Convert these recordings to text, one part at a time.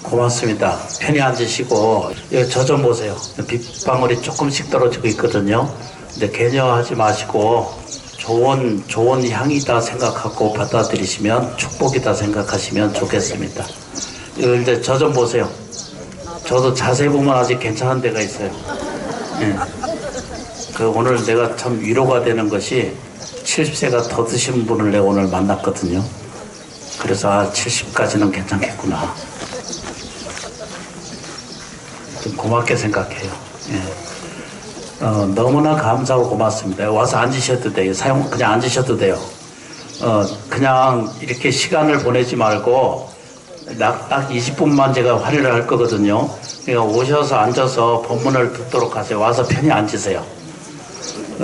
고맙습니다. 편히 앉으시고 저 좀 보세요. 빗방울이 조금씩 떨어지고 있거든요. 근데 개념하지 마시고 좋은 향이다 생각하고 받아들이시면 축복이다 생각하시면 좋겠습니다. 근데 저 좀 보세요. 저도 자세히 보면 아직 괜찮은 데가 있어요. 예. 오늘 내가 참 위로가 되는 것이 70세가 더 드신 분을 내가 오늘 만났거든요. 그래서 70까지는 괜찮겠구나. 좀 고맙게 생각해요. 예. 너무나 감사하고 고맙습니다. 와서 앉으셔도 돼요. 그냥 앉으셔도 돼요. 그냥 이렇게 시간을 보내지 말고 딱 20분만 제가 활의를 할 거거든요. 그러니까 오셔서 앉아서 법문을 듣도록 하세요. 와서 편히 앉으세요.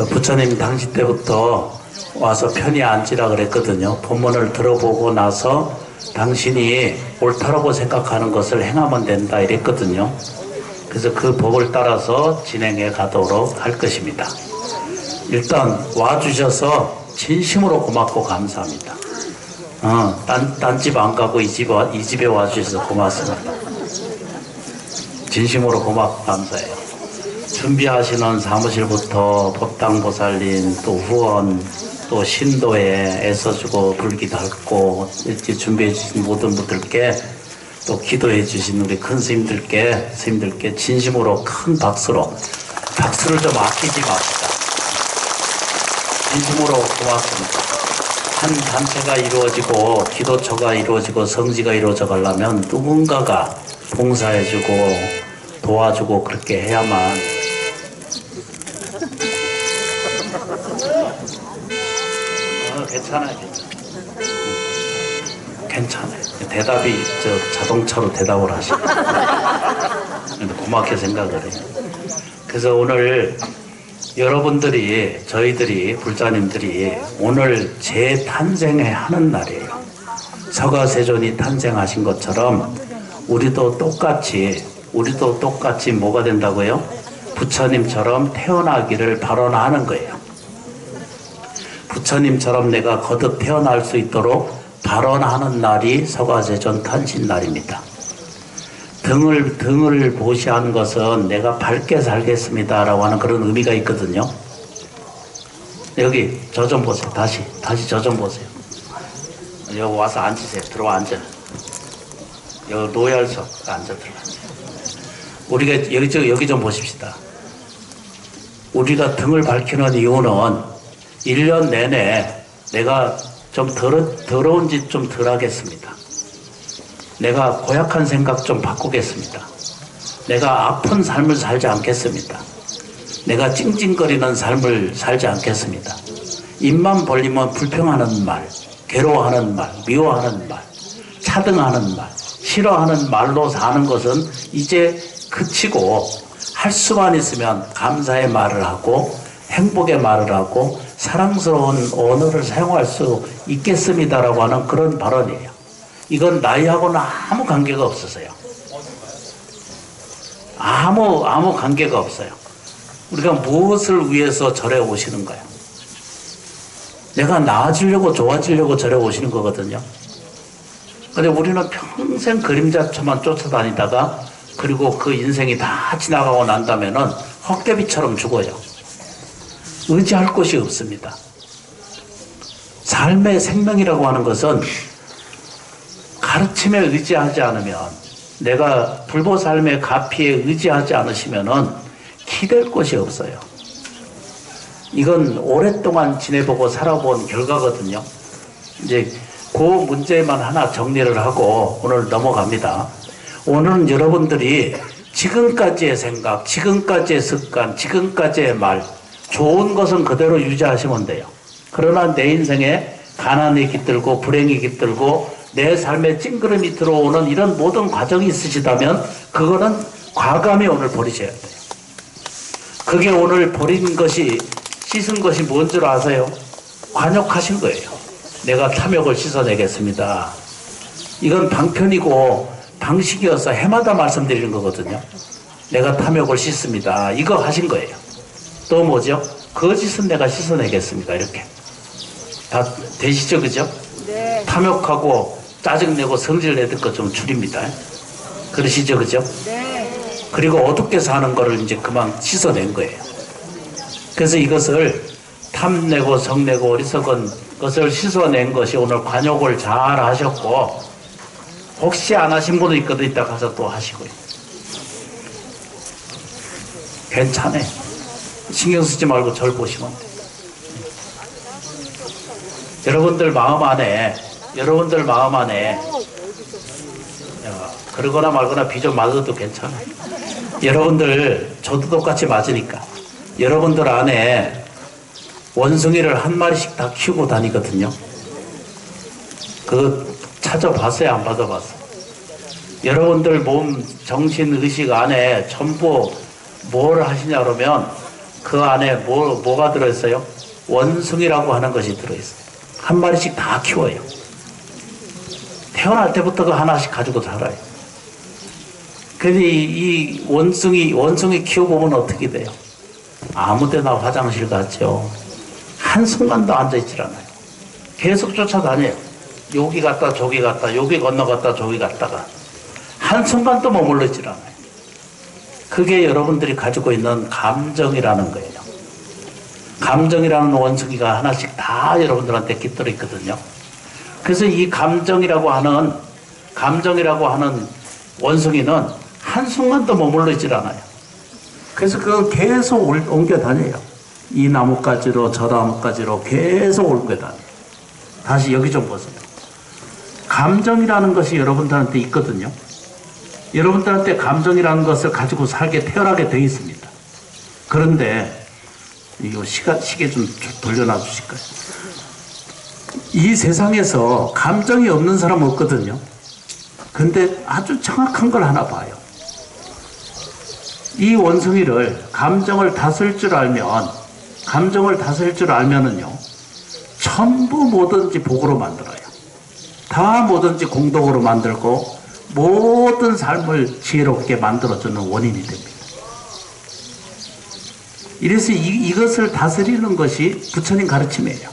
부처님 당시 때부터 와서 편히 앉으라 그랬거든요. 법문을 들어보고 나서 당신이 옳다라고 생각하는 것을 행하면 된다 이랬거든요. 그래서 그 법을 따라서 진행해 가도록 할 것입니다. 일단 와주셔서 진심으로 고맙고 감사합니다. 딴 집 안 가고 이 집에 와주셔서 고맙습니다. 진심으로 고맙고 감사해요. 준비하시는 사무실부터 법당보살님, 또 후원, 또 신도에 애써주고 불기 달고 이렇게 준비해 주신 모든 분들께 또 기도해 주신 우리 큰 스님들께 진심으로 큰 박수를 좀 아끼지 맙시다. 진심으로 고맙습니다. 한 단체가 이루어지고 기도처가 이루어지고 성지가 이루어져 가려면 누군가가 봉사해주고 도와주고 그렇게 해야만. 괜찮아요. 대답이 자동차로 대답을 하시고 고맙게 생각을 해요. 그래서 오늘 여러분들이 저희들이 불자님들이 오늘 재탄생을 하는 날이에요. 서가세존이 탄생하신 것처럼 우리도 똑같이 뭐가 된다고요? 부처님처럼 태어나기를 발언하는 거예요. 부처님처럼 내가 거듭 태어날 수 있도록 발언하는 날이 서가세존 탄신날입니다. 등을 보시하는 것은 내가 밝게 살겠습니다라고 하는 그런 의미가 있거든요. 여기 저 좀 보세요. 다시 저 좀 보세요. 여기 와서 앉으세요. 들어와 앉아. 여기 노열석 앉아 들어가. 우리가 여기 좀 보십시다. 우리가 등을 밝히는 이유는 1년 내내 내가 좀 더러운 짓 좀 덜 하겠습니다. 내가 고약한 생각 좀 바꾸겠습니다. 내가 아픈 삶을 살지 않겠습니다. 내가 찡찡거리는 삶을 살지 않겠습니다. 입만 벌리면 불평하는 말, 괴로워하는 말, 미워하는 말, 차등하는 말, 싫어하는 말로 사는 것은 이제 그치고 할 수만 있으면 감사의 말을 하고 행복의 말을 하고 사랑스러운 언어를 사용할 수 있겠습니다라고 하는 그런 발언이에요. 이건 나이하고는 아무 관계가 없어서요. 아무 관계가 없어요. 우리가 무엇을 위해서 절에 오시는 거예요? 내가 나아지려고 좋아지려고 절에 오시는 거거든요. 근데 우리는 평생 그림자처만 쫓아다니다가 그리고 그 인생이 다 지나가고 난다면은 헛개비처럼 죽어요. 의지할 곳이 없습니다. 삶의 생명이라고 하는 것은 가르침에 의지하지 않으면, 내가 불보살m의 가피에 의지하지 않으시면은 기댈 곳이 없어요. 이건 오랫동안 지내보고 살아본 결과거든요. 이제 그 문제만 하나 정리를 하고 오늘 넘어갑니다. 오늘은 여러분들이 지금까지의 생각, 지금까지의 습관, 지금까지의 말, 좋은 것은 그대로 유지하시면 돼요. 그러나 내 인생에 가난이 깃들고 불행이 깃들고 내 삶에 찡그름이 들어오는 이런 모든 과정이 있으시다면 그거는 과감히 오늘 버리셔야 돼요. 그게 오늘 버린 것이, 씻은 것이 뭔 줄 아세요? 관욕하신 거예요. 내가 탐욕을 씻어내겠습니다. 이건 방편이고 방식이어서 해마다 말씀드리는 거거든요. 내가 탐욕을 씻습니다. 이거 하신 거예요. 또 뭐죠? 거짓은 내가 씻어내겠습니다. 이렇게. 다 되시죠? 그죠? 네. 탐욕하고 짜증내고 성질내는 것 좀 줄입니다. 그러시죠, 그죠? 그리고 어둡게 사는 거를 이제 그만 씻어낸 거예요. 그래서 이것을 탐내고 성내고 어리석은 것을 씻어낸 것이 오늘 관욕을 잘 하셨고, 혹시 안 하신 분도 있거든. 이따 가서 또 하시고요. 괜찮아요. 신경 쓰지 말고 절 보시면 돼요. 여러분들 마음 안에 그러거나 말거나 비 좀 맞아도 괜찮아요. 여러분들 저도 똑같이 맞으니까 여러분들 안에 원숭이를 한 마리씩 다 키우고 다니거든요. 그거 찾아봤어요? 안 받아봤어요? 여러분들 몸, 정신, 의식 안에 전부 뭘 하시냐 그러면 그 안에 뭐가 들어있어요? 원숭이라고 하는 것이 들어있어요. 한 마리씩 다 키워요. 태어날 때부터 그 하나씩 가지고 살아요. 근데 이 원숭이 키우고 보면 어떻게 돼요? 아무 데나 화장실 갔죠. 한순간도 앉아있질 않아요. 계속 쫓아다녀요. 여기 갔다 저기 갔다 여기 건너갔다 저기 갔다가 한순간도 머물러 있질 않아요. 그게 여러분들이 가지고 있는 감정이라는 거예요. 감정이라는 원숭이가 하나씩 다 여러분들한테 깃들어 있거든요. 그래서 이 감정이라고 하는 원숭이는 한순간도 머물러 있질 않아요. 그래서 그걸 계속 옮겨 다녀요. 이 나뭇가지로 저 나뭇가지로 계속 옮겨 다녀요. 다시 여기 좀 보세요. 감정이라는 것이 여러분들한테 있거든요. 여러분들한테 감정이라는 것을 가지고 살게 태어나게 되어 있습니다. 그런데 이거 시계 좀 돌려놔 주실까요? 이 세상에서 감정이 없는 사람은 없거든요. 근데 아주 정확한 걸 하나 봐요. 이 원숭이를 감정을 다스릴 줄 알면은요, 전부 뭐든지 복으로 만들어요. 다 뭐든지 공덕으로 만들고 모든 삶을 지혜롭게 만들어주는 원인이 됩니다. 이래서 이것을 다스리는 것이 부처님 가르침이에요.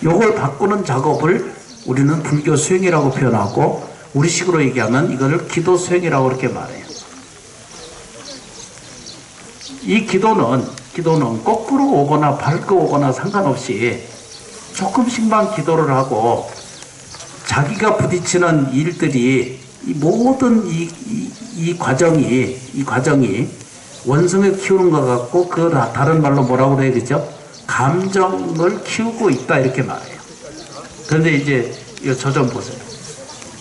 요걸 바꾸는 작업을 우리는 불교 수행이라고 표현하고, 우리식으로 얘기하면 이거를 기도 수행이라고 그렇게 말해요. 이 기도는 거꾸로 오거나 밝게 오거나 상관없이 조금씩만 기도를 하고, 자기가 부딪히는 일들이 이 모든 이 과정이 원성을 키우는 것 같고, 그 다른 말로 뭐라고 그래야 되죠? 감정을 키우고 있다 이렇게 말해요. 그런데 이제 저 좀 보세요.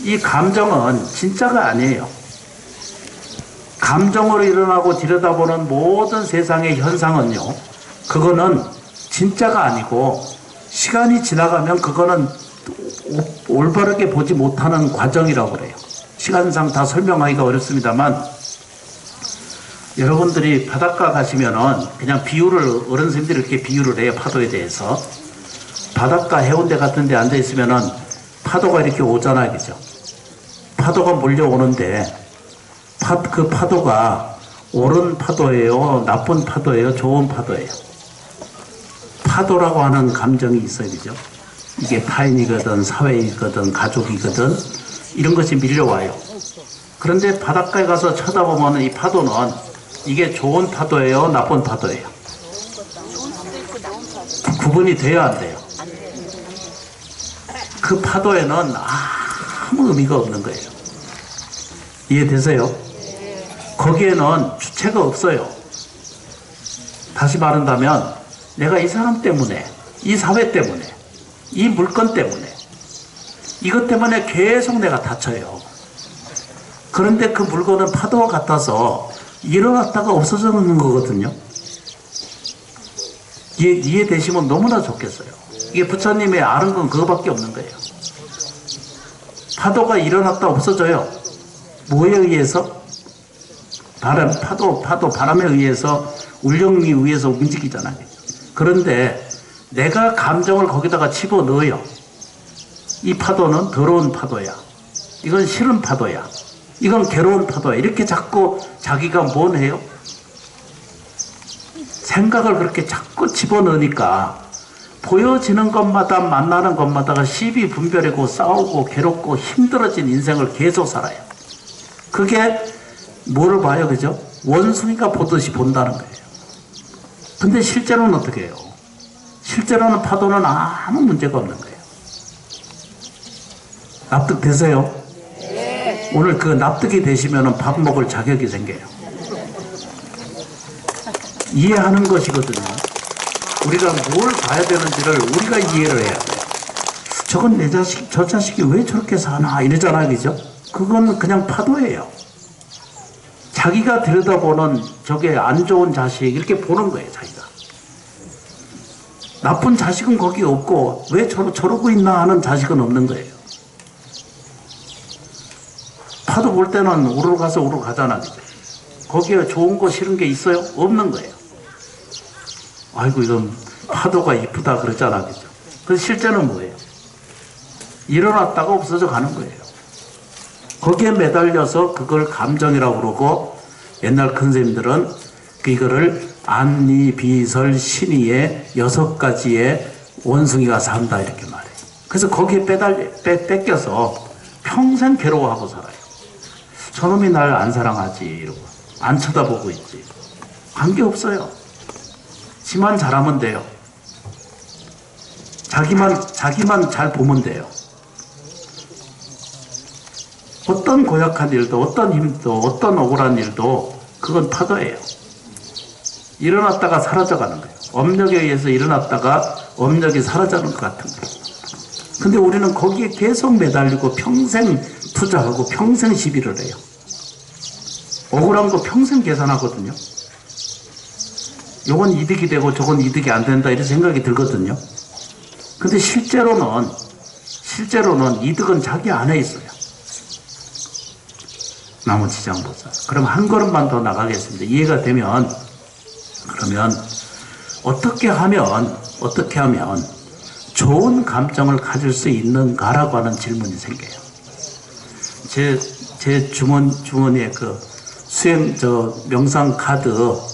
이 감정은 진짜가 아니에요. 감정으로 일어나고 들여다보는 모든 세상의 현상은요, 그거는 진짜가 아니고 시간이 지나가면 그거는 올바르게 보지 못하는 과정이라고 그래요. 시간상 다 설명하기가 어렵습니다만, 여러분들이 바닷가 가시면은 그냥 어른 선생님들이 이렇게 비유를 해요. 파도에 대해서. 바닷가 해운대 같은 데 앉아 있으면은 파도가 이렇게 오잖아요. 그죠? 파도가 몰려오는데 그 파도가 옳은 파도예요? 나쁜 파도예요? 좋은 파도예요? 파도라고 하는 감정이 있어요. 그죠? 이게 타인이거든 사회이거든 가족이거든 이런 것이 밀려와요. 그런데 바닷가에 가서 쳐다보면 이 파도는 이게 좋은 파도예요? 나쁜 파도예요? 구분이 돼야 안 돼요. 그 파도에는 아무 의미가 없는 거예요. 이해되세요? 거기에는 주체가 없어요. 다시 말한다면 내가 이 사람 때문에, 이 사회 때문에, 이 물건 때문에, 이것 때문에 계속 내가 다쳐요. 그런데 그 물건은 파도와 같아서 일어났다가 없어지는 거거든요. 이해되시면 너무나 좋겠어요. 이게 부처님이 아는 건 그거밖에 없는 거예요. 파도가 일어났다 없어져요. 뭐에 의해서? 바람에 의해서, 울력에 의해서 움직이잖아요. 그런데 내가 감정을 거기다가 집어넣어요. 이 파도는 더러운 파도야. 이건 싫은 파도야. 이건 괴로운 파도야. 이렇게 자꾸 자기가 뭘 해요? 생각을 그렇게 자꾸 집어넣으니까 보여지는 것마다 만나는 것마다가 시비 분별이고 싸우고 괴롭고 힘들어진 인생을 계속 살아요. 그 그게 뭐를 봐요, 그죠? 원숭이가 보듯이 본다는 거예요. 근데 실제로는 어떻게 해요? 실제로는 파도는 아무 문제가 없는 거예요. 납득되세요? 네. 오늘 그 납득이 되시면 밥 먹을 자격이 생겨요. 이해하는 것이거든요. 우리가 뭘 봐야 되는지를 우리가 이해를 해야 돼요. 저건 내 자식, 저 자식이 왜 저렇게 사나 이러잖아요, 그죠? 그건 그냥 파도예요. 자기가 들여다보는 저게 안 좋은 자식 이렇게 보는 거예요, 자기가. 나쁜 자식은 거기 없고 왜 저러고 있나 하는 자식은 없는 거예요. 파도 볼 때는 우르르 가서 우르르 가잖아, 그죠? 거기에 좋은 거 싫은 게 있어요? 없는 거예요. 아이고 이건 파도가 이쁘다 그러잖아, 그죠? 그래서 실제는 뭐예요? 일어났다가 없어져 가는 거예요. 거기에 매달려서 그걸 감정이라고 그러고, 옛날 큰 선생님들은 이거를 안리, 비설, 신의의 6가지의 원숭이가 산다 이렇게 말해요. 그래서 거기에 뺏겨서 평생 괴로워하고 살아요. 저놈이 날 안 사랑하지 이러고 안 쳐다보고 있지. 관계없어요. 지만 잘하면 돼요. 자기만 잘 보면 돼요. 어떤 고약한 일도, 어떤 힘도, 어떤 억울한 일도 그건 파도예요. 일어났다가 사라져가는 거예요. 업력에 의해서 일어났다가 업력이 사라져가는 것 같은 거예요. 근데 우리는 거기에 계속 매달리고 평생 투자하고 평생 시비를 해요. 억울한 거 평생 계산하거든요. 요건 이득이 되고 저건 이득이 안 된다 이런 생각이 들거든요. 근데 실제로는 이득은 자기 안에 있어요. 나무지장보살. 그럼 한 걸음만 더 나가겠습니다. 이해가 되면, 그러면 어떻게 하면 좋은 감정을 가질 수 있는가라고 하는 질문이 생겨요. 제 주머니에 그 명상 카드,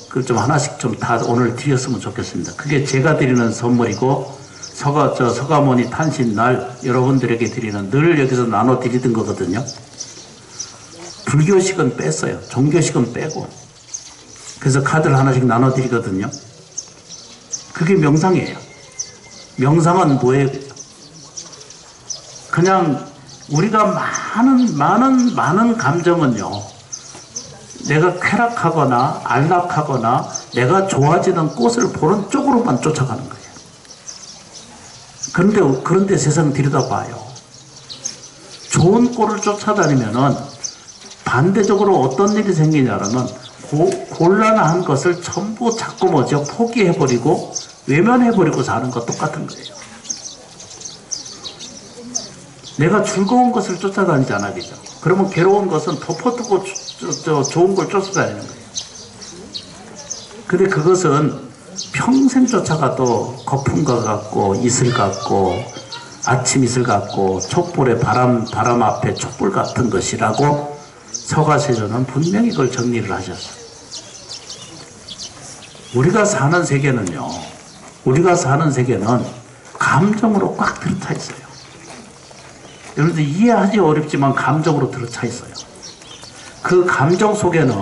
그걸 좀 하나씩 좀 다 오늘 드렸으면 좋겠습니다. 그게 제가 드리는 선물이고, 서가모니 탄신날 여러분들에게 드리는, 늘 여기서 나눠 드리던 거거든요. 불교식은 뺐어요. 종교식은 빼고. 그래서 카드를 하나씩 나눠 드리거든요. 그게 명상이에요. 명상은 뭐예요? 그냥 우리가 많은 감정은요, 내가 쾌락하거나 안락하거나 내가 좋아지는 꽃을 보는 쪽으로만 쫓아가는 거예요. 그런데 세상 들여다봐요. 좋은 꼴을 쫓아다니면은 반대적으로 어떤 일이 생기냐면 곤란한 것을 전부 자꾸 포기해버리고 외면해버리고 사는 거 똑같은 거예요. 내가 즐거운 것을 쫓아다니잖아, 그죠? 그러면 괴로운 것은 덮어두고 좋은 걸 쫓아다니는 거예요. 근데 그것은 평생 쫓아가도 거품과 같고 이슬 같고 아침 이슬 같고 촛불의 바람 앞에 촛불 같은 것이라고 서가세조는 분명히 그걸 정리를 하셨어요. 우리가 사는 세계는 감정으로 꽉 들어차 있어요. 여러분들 이해하기 어렵지만 감정으로 들어차 있어요. 그 감정 속에는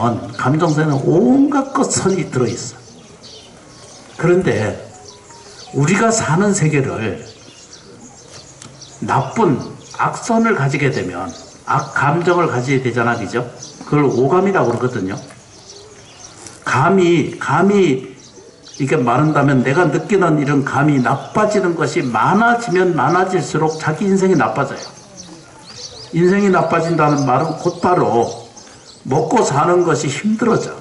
온갖 것선이 들어있어요. 그런데 우리가 사는 세계를 나쁜 악선을 가지게 되면 악 감정을 가지게 되잖아, 그죠? 그걸 오감이라고 그러거든요. 감이 이렇게 말한다면 내가 느끼는 이런 감이 나빠지는 것이 많아지면 많아질수록 자기 인생이 나빠져요. 인생이 나빠진다는 말은 곧바로 먹고 사는 것이 힘들어져.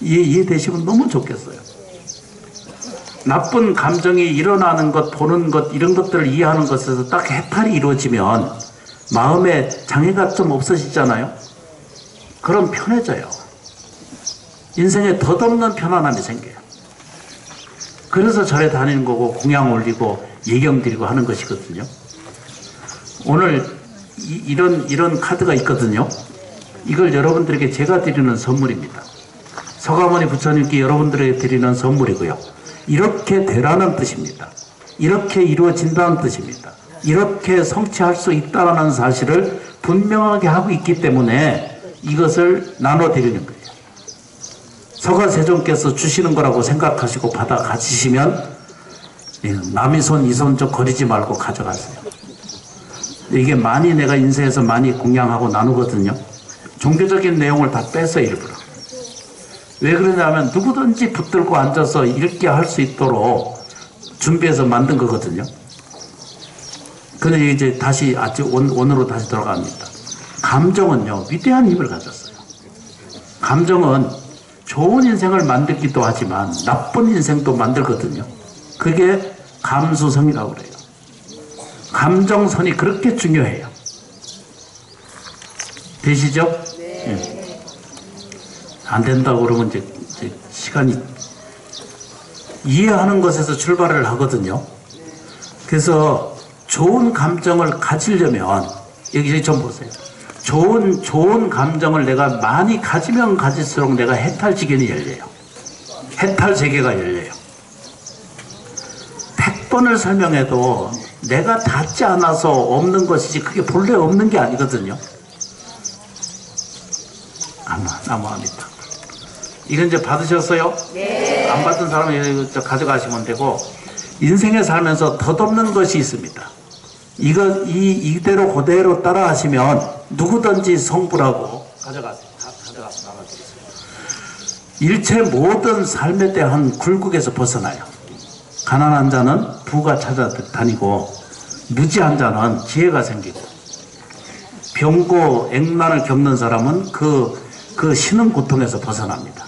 이해되시면 너무 좋겠어요. 나쁜 감정이 일어나는 것, 보는 것, 이런 것들을 이해하는 것에서 딱 해탈이 이루어지면 마음에 장애가 좀 없어지잖아요. 그럼 편해져요. 인생에 덧없는 편안함이 생겨요. 그래서 절에 다니는 거고 공양 올리고 예경 드리고 하는 것이거든요. 오늘 이런 카드가 있거든요. 이걸 여러분들에게 제가 드리는 선물입니다. 서가모니 부처님께 여러분들에게 드리는 선물이고요. 이렇게 되라는 뜻입니다. 이렇게 이루어진다는 뜻입니다. 이렇게 성취할 수 있다는 사실을 분명하게 하고 있기 때문에 이것을 나눠드리는 거예요. 서가세종께서 주시는 거라고 생각하시고 받아 가지시면 남의 손, 이 손 좀 거리지 말고 가져가세요. 이게 많이 내가 인생에서 많이 공양하고 나누거든요. 종교적인 내용을 다 뺐어요, 일부러. 왜 그러냐면 누구든지 붙들고 앉아서 읽게 할 수 있도록 준비해서 만든 거거든요. 근데 이제 다시 오늘로 다시 돌아갑니다. 감정은요, 위대한 힘을 가졌어요. 감정은 좋은 인생을 만들기도 하지만 나쁜 인생도 만들거든요. 그게 감수성이라고 그래요. 감정선이 그렇게 중요해요. 되시죠? 네. 안 된다고 그러면 이제 시간이 이해하는 것에서 출발을 하거든요. 그래서 좋은 감정을 가지려면 여기 좀 보세요. 좋은 감정을 내가 많이 가지면 가질수록 내가 해탈지경이 열려요. 해탈세계가 열려요. 100번을 설명해도 내가 닿지 않아서 없는 것이지 그게 본래 없는 게 아니거든요. 나무합니다. 이건 이제 받으셨어요? 네. 안 받은 사람은 가져가시면 되고, 인생에 살면서 덧없는 것이 있습니다. 이대로 그대로 따라 하시면 누구든지 성불하고 가져가세요. 가져가서 나눠드리세요. 일체 모든 삶에 대한 굴곡에서 벗어나요. 가난한 자는 부가 찾아다니고, 무지한 자는 지혜가 생기고, 병고 액난을 겪는 사람은 그 신음 고통에서 벗어납니다.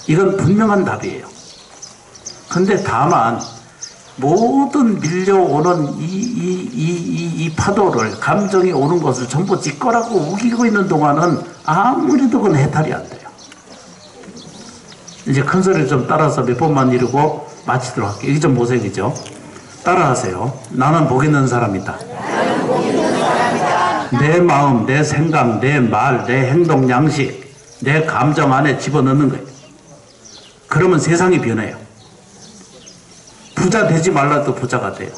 이건 분명한 답이에요. 근데 다만 모든 밀려오는 이 파도를, 감정이 오는 것을 전부 찌꺼라고 우기고 있는 동안은 아무리도 그건 해탈이 안 돼요. 이제 큰 소리를 좀 따라서 몇 번만 이루고 마치도록 할게요. 여기 좀 보세요. 그죠? 따라하세요. 나는 복 있는 사람이다. 내 마음, 내 생각, 내 말, 내 행동 양식, 내 감정 안에 집어넣는 거예요. 그러면 세상이 변해요. 부자 되지 말라도 부자가 돼요.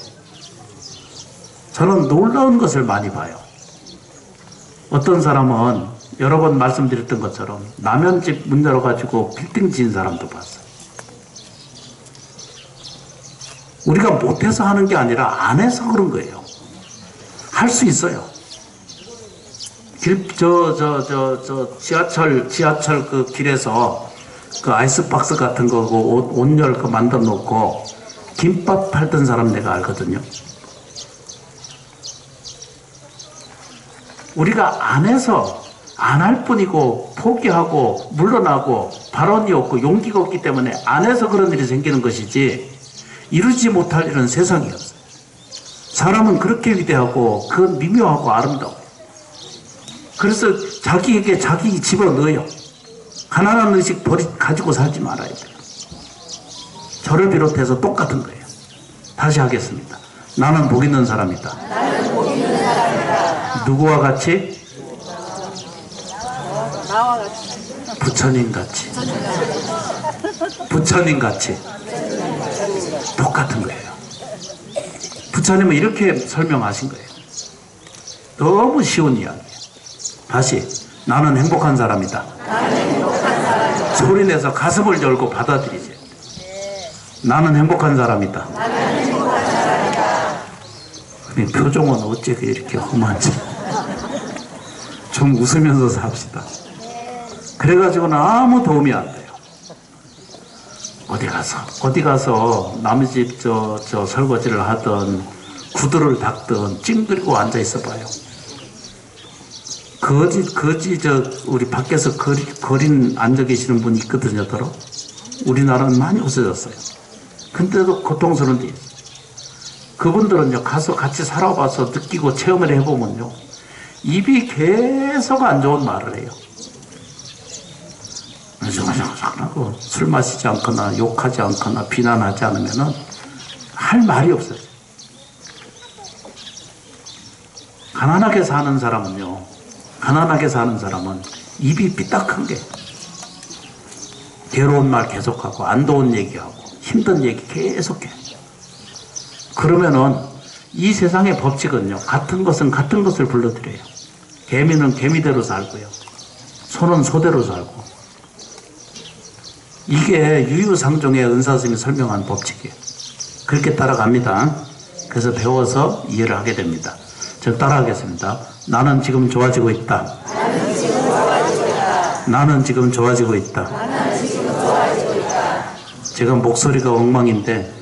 저는 놀라운 것을 많이 봐요. 어떤 사람은 여러 번 말씀드렸던 것처럼 남의 집 문 열어가지고 빌딩 지은 사람도 봤어요. 우리가 못해서 하는 게 아니라 안 해서 그런 거예요. 할 수 있어요. 지하철 그 길에서 그 아이스박스 같은 거고 온열 그 만들어 놓고 김밥 팔던 사람 내가 알거든요. 우리가 안 해서 안 할 뿐이고 포기하고 물러나고 발언이 없고 용기가 없기 때문에 안 해서 그런 일이 생기는 것이지 이루지 못할 일은 세상에 없어요. 사람은 그렇게 위대하고 그 미묘하고 아름다워요. 그래서 자기에게 자기 집어넣어요. 가난한 의식 가지고 살지 말아야 돼요. 저를 비롯해서 똑같은 거예요. 다시 하겠습니다. 나는 복 있는 사람이다. 나는 복 있는 사람이다. 누구와 같이? 나와 같이. 부처님 같이. 부처님 같이. 똑같은 거예요. 부처님은 이렇게 설명하신 거예요. 너무 쉬운 이야기예요. 다시 나는 행복한 사람이다. 나는 행복한 사람이다. 소리내서 가슴을 열고 받아들이세요. 나는 행복한 사람이다. 나는 행복한 사람이다. 표정은 어째 이렇게 험한지. 좀 웃으면서 삽시다. 그래가지고는 아무 도움이 안 돼요. 어디 가서 남의 집 설거지를 하든 구두를 닦든 찡그리고 앉아 있어 봐요. 우리 밖에서 거린 앉아 계시는 분이 있거든요, 더러. 우리나라는 많이 없어졌어요. 근데도 고통스러운 데 있어요. 그분들은요, 가서 같이 살아봐서 느끼고 체험을 해보면요, 입이 계속 안 좋은 말을 해요. 하고 술 마시지 않거나 욕하지 않거나 비난하지 않으면은 할 말이 없어요. 가난하게 사는 사람은 입이 삐딱한 게 괴로운 말 계속하고 안 좋은 얘기하고 힘든 얘기 계속해. 그러면은 이 세상의 법칙은요, 같은 것은 같은 것을 불러들여요. 개미는 개미대로 살고요, 소는 소대로 살고. 이게 유유상종의 은사스님이 설명한 법칙이에요. 그렇게 따라갑니다. 그래서 배워서 이해를 하게 됩니다. 저 따라하겠습니다. 나는 지금 좋아지고 있다. 나는 지금 좋아지고 있다. 제가 목소리가 엉망인데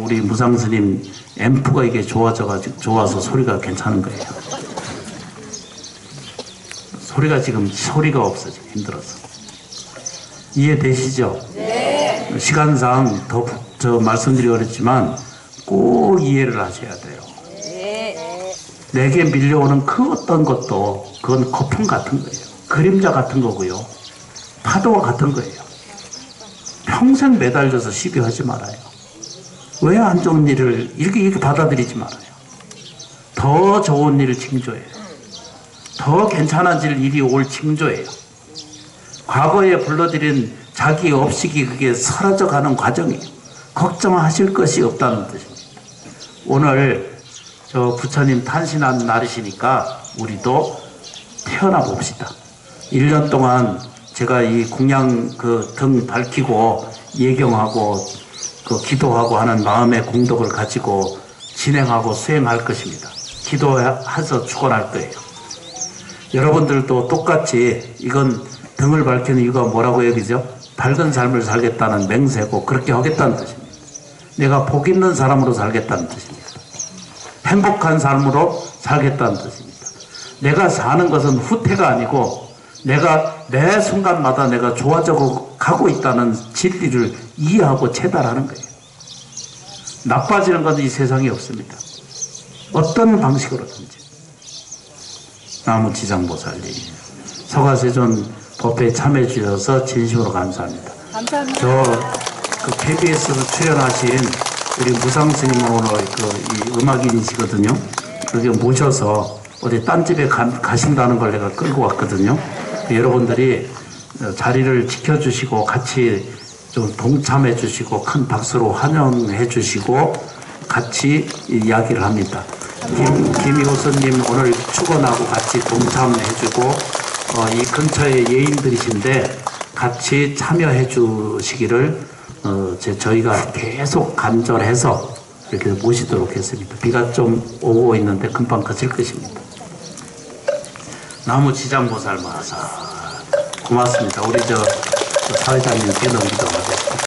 우리 무상스님 앰프가 이게 좋아서 소리가 괜찮은 거예요. 소리가 없어 지금 힘들어서. 이해되시죠? 네. 시간상 더 말씀드리기 어렵지만 꼭 이해를 하셔야 돼요. 네. 내게 밀려오는 그 어떤 것도 그건 거품 같은 거예요. 그림자 같은 거고요. 파도와 같은 거예요. 평생 매달려서 시비하지 말아요. 왜 안 좋은 일을 이렇게 받아들이지 말아요. 더 좋은 일을 징조해요. 더 괜찮아질 일이 올 징조예요. 과거에 불러들인 자기 업식이 그게 사라져가는 과정이에요. 걱정하실 것이 없다는 뜻입니다. 오늘 저 부처님 탄신한 날이시니까 우리도 태어나 봅시다. 1년 동안 제가 이 공양 등 밝히고 예경하고 기도하고 하는 마음의 공덕을 가지고 진행하고 수행할 것입니다. 기도해서 축원할 거예요. 여러분들도 똑같이 이건 등을 밝히는 이유가 뭐라고 여기죠? 밝은 삶을 살겠다는 맹세고 그렇게 하겠다는 뜻입니다. 내가 복 있는 사람으로 살겠다는 뜻입니다. 행복한 삶으로 살겠다는 뜻입니다. 내가 사는 것은 후퇴가 아니고 내가 매 순간마다 내가 좋아져 가고 있다는 진리를 이해하고 체달하는 거예요. 나빠지는 것은 이 세상에 없습니다. 어떤 방식으로든지. 나무지장보살님, 서가세존 법회에 참여해 주셔서 진심으로 감사합니다. 감사합니다. KBS로 출연하신 우리 무상스님 오늘 이 음악인이시거든요. 그렇게 모셔서 어디 딴 집에 가신다는 걸 내가 끌고 왔거든요. 여러분들이 자리를 지켜주시고 같이 좀 동참해 주시고 큰 박수로 환영해 주시고 같이 이야기를 합니다. 김효선님 오늘 축원하고 같이 동참해 주고 이 근처에 예인들이신데 같이 참여해 주시기를 저희가 계속 간절해서 이렇게 모시도록 했습니다. 비가 좀 오고 있는데 금방 그칠 것입니다. 나무지장보살 마사 고맙습니다. 우리 사회자님께 넘기도록 하겠습니다.